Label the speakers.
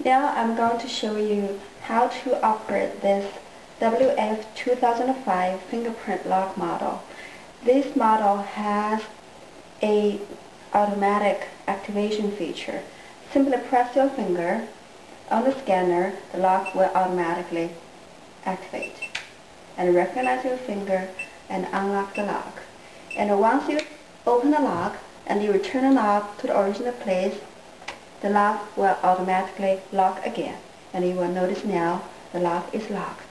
Speaker 1: Now I'm going to show you how to operate this WF-2005 fingerprint lock model. This model has a automatic activation feature. Simply press your finger on the scanner, the lock will automatically activate. And recognize your finger and unlock the lock. And once you open the lock and you return the knob to the original place, the lock will automatically lock again. And you will notice now the lock is locked.